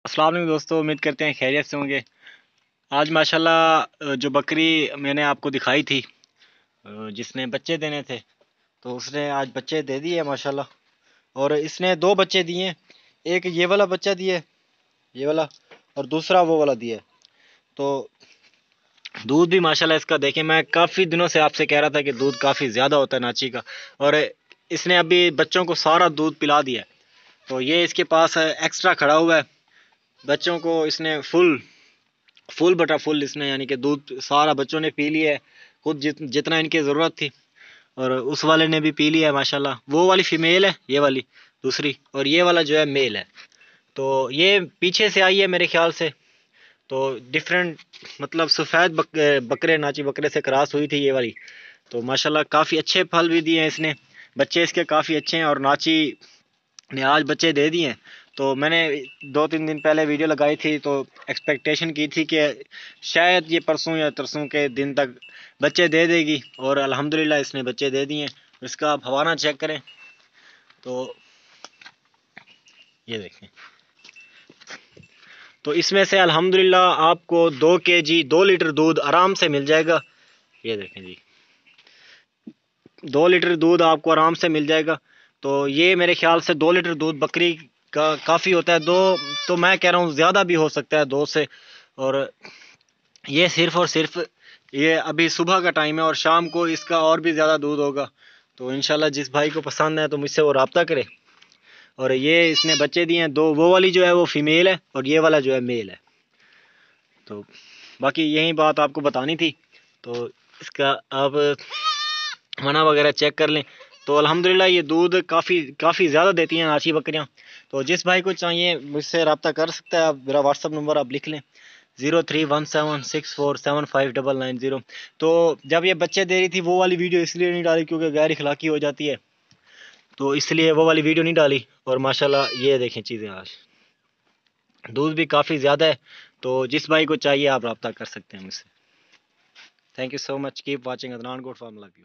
السلام علیکم دوستو، امید کرتے ہیں خیریت سے ہوں گے۔ آج ماشاءاللہ جو بکری میں نے آپ کو دکھائی تھی جس نے بچے دینے تھے، تو اس نے آج بچے دے دیے ماشاءاللہ۔ اور اس نے دو بچے دیے، ایک یہ والا بچہ دیا ہے، یہ والا، اور دوسرا وہ والا دیا ہے۔ تو دودھ بھی ماشاءاللہ اس کا دیکھیں، میں کافی دنوں سے آپ سے کہہ رہا تھا کہ دودھ کافی زیادہ ہوتا ہے ناچی کا، اور اس نے ابھی بچوں کو سارا دودھ پلا دیا ہے۔ تو یہ اس کے پاس ایکسٹرا کھڑا ہوا ہے، بچوں کو اس نے فل بٹا فل اس نے یعنی کہ دودھ سارا بچوں نے پی لیا ہے، خود جتنا ان کی ضرورت تھی، اور اس والے نے بھی پی لیا ہے ماشاءاللہ۔ وہ والی فیمیل ہے، یہ والی دوسری، اور یہ والا جو ہے میل ہے۔ تو یہ پیچھے سے آئی ہے میرے خیال سے، تو ڈفرینٹ مطلب سفید بکرے ناچی بکرے سے کراس ہوئی تھی یہ والی۔ تو ماشاءاللہ کافی اچھے پھل بھی دیے ہیں اس نے، بچے اس کے کافی اچھے ہیں، اور ناچی نے آج بچے دے دیے ہیں۔ تو میں نے 2-3 دن پہلے ویڈیو لگائی تھی، تو ایکسپیکٹیشن کی تھی کہ شاید یہ پرسوں یا ترسوں کے دن تک بچے دے دے گی، اور الحمدللہ اس نے بچے دے دیے ہیں۔ اس کا آپ حوالہ چیک کریں تو یہ دیکھیں، تو اس میں سے الحمدللہ آپ کو 2 kg 2 لیٹر دودھ آرام سے مل جائے گا۔ یہ دیکھیں جی، 2 لیٹر دودھ آپ کو آرام سے مل جائے گا۔ تو یہ میرے خیال سے 2 لیٹر دودھ بکری کا کافی ہوتا ہے، دو تو میں کہہ رہا ہوں زیادہ بھی ہو سکتا ہے 2 سے۔ اور یہ صرف اور صرف یہ ابھی صبح کا ٹائم ہے، اور شام کو اس کا اور بھی زیادہ دودھ ہوگا۔ تو انشاءاللہ جس بھائی کو پسند ہے تو مجھ سے وہ رابطہ کرے۔ اور یہ اس نے بچے دیے ہیں دو، وہ والی جو ہے وہ فیمیل ہے، اور یہ والا جو ہے میل ہے۔ تو باقی یہی بات آپ کو بتانی تھی، تو اس کا آپ منہ وغیرہ چیک کر لیں۔ تو الحمدللہ یہ دودھ کافی زیادہ دیتی ہیں ناچی بکریاں۔ تو جس بھائی کو چاہیے مجھ سے رابطہ کر سکتا ہے، آپ میرا واٹس ایپ نمبر آپ لکھ لیں، 0317647590۔ تو جب یہ بچے دے رہی تھی وہ والی ویڈیو اس لیے نہیں ڈالی کیونکہ غیر اخلاقی ہو جاتی ہے، تو اس لیے وہ والی ویڈیو نہیں ڈالی۔ اور ماشاءاللہ یہ دیکھیں چیزیں، آج دودھ بھی کافی زیادہ ہے۔ تو جس بھائی کو چاہیے آپ رابطہ کر سکتے ہیں مجھ سے۔ Thank you so much, keep watching Adnan good farm, love you.